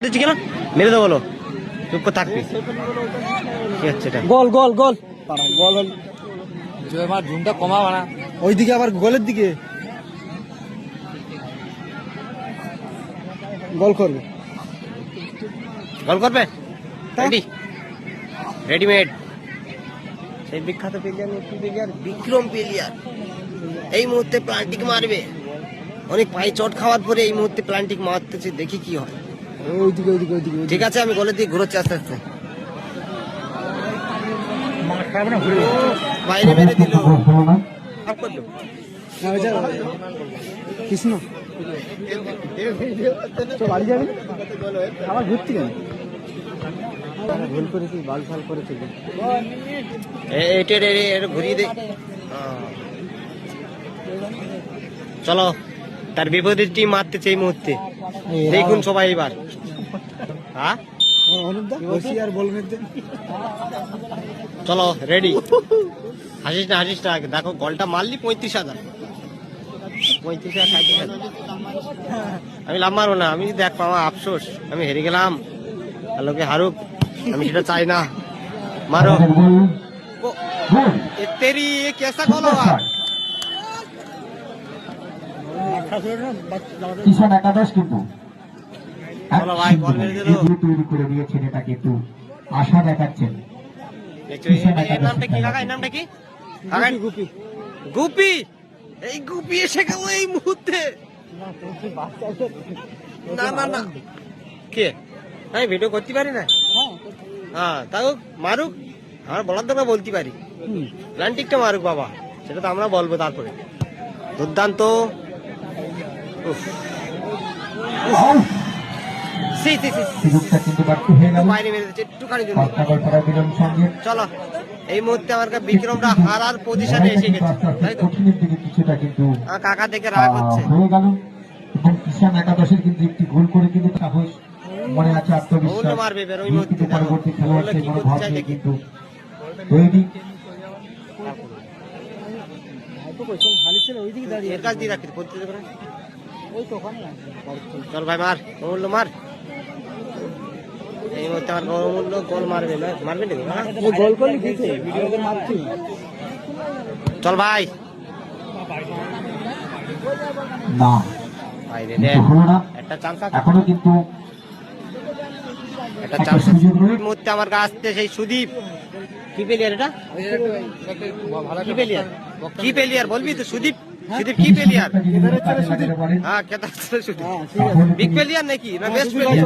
কেন মেরে দেবো, বলো চুপ করে থাকবি। কি হচ্ছে এটা? গোল গোল গোল গোল হল এবার ঝুমটা কমা বানা ওইদিকে আবার গোলের দিকে গোল করবে। গোল করবে? Ready, readymade. সেই বিখ্যাত প্লেয়ার বিক্রম প্লেয়ার এই মুহূর্তে প্লান্টিক মারবে। অনেক পায়ে চট খাওয়ার পরে এই মুহূর্তে প্লান্টিক মারতেছে, দেখি কি হয়। ওইদিকে ওইদিকে ওইদিকে ঠিক আছে, আমি গোলের দিকে ঘুরোচ্ছি আস্তে আস্তে। বাইরে মেরে দিল। কৃষ্ণ বাড়ি যাবে আবার ঘুরতে কেন? ভুল করেছি, বাল ফাল করেছি। এটা ঘুরিয়ে দে। চলো, তার বিপরীত টিম মারতেছে এই মুহূর্তে, দেখুন সবাই এবার। হ্যাঁ আর বলবেন চলো রেডি। হাসিস না হাসিস না, দেখো গোলটা মারলি 35,000, 35,000 35,000। আমি লাভ মারবো না, আমি দেখ আমার আফসোস, আমি হেরে গেলাম। লোকে হারুক, আমি সেটা চাই না। মারো তেরি, কেসা গোল হওয়া। কিষান একাদশ কিন্তু চলো ভাই, বল মেরে দিল। তৈরি করে দিয়েছেন, এটা কিন্তু আশা দেখাচ্ছেন। এর নামটা কি কাকা? এর নামটা কি? গুপি গুপি। এই গুপি এসে গেল এই মুহূর্তে। না না না, কে? আমি ভিডিও করতে পারি না। হ্যাঁ, তাও মারুক, আমার বলার দরকার বলতে পারি। প্লান্টিকটা মারুক বাবা, সেটা তো আমরা বলবো তারপরে। দুর্দান্ত। উফ। সি সি সি, সুযোগটা কিন্তু ব্যর্থ হয়ে গেল। বাইরে মেরে দিচ্ছে একটুখানি জন্য। হস্তাগর করা বিলম্ব সঙ্গে চলো, এই মুহূর্তে আমার বিক্রমরা হারার পজিশনে এসে গেছে, তাই তো? কঠিনের দিকে কিছুটা কিন্তু আমার কাকা থেকে রাগ হচ্ছে। হয়ে গেল। এবং কিষান একাদশের কিন্তু একটি গোল করে কিন্তু সাহস মনে আছে, ওগুলো আত্মবিশ্বাস। মারবে বের ওই কিন্তু মুহূর্তে, দেখো পরবর্তী খেলোয়াড় ওগুলো সেই কি কোনো করতে ভাব চাই নেই দেখি। কিন্তু তৈরি। খালি ছিল ওইদিকে দাঁড়িয়ে। এর কাজ দিয়ে রাখি করতে দেবে না। ওই তো ওখানে চল ভাই মার, অমূল্য মার। এই মুহূর্তে আমার অমূল্য গোল মারবে না, মারবে নাকি? হ্যাঁ? গোল করলি দিতে ভিডিওতে মারছি। চল ভাই, না, বাইরে দে, কিন্তু হলো না। একটা চান্স আছে, এখনো কিন্তু একটা একটা চান্স। সুযোগ রয়েছে। এই মুহূর্তে আমার কাছে আসছে সেই সুদীপ। কি প্লেয়ার এটা? কি প্লেয়ার? কি প্লেয়ার বলবি তো? সুদীপ, সুদীপ কি প্লেয়ার? সুযোগটা যদি কাজে লাগাতে পারে, হ্যাঁ, কেদার সুদীপ। হ্যাঁ ঠিক আছে। বিগ প্লেয়ার নাকি না বেস্ট প্লেয়ার?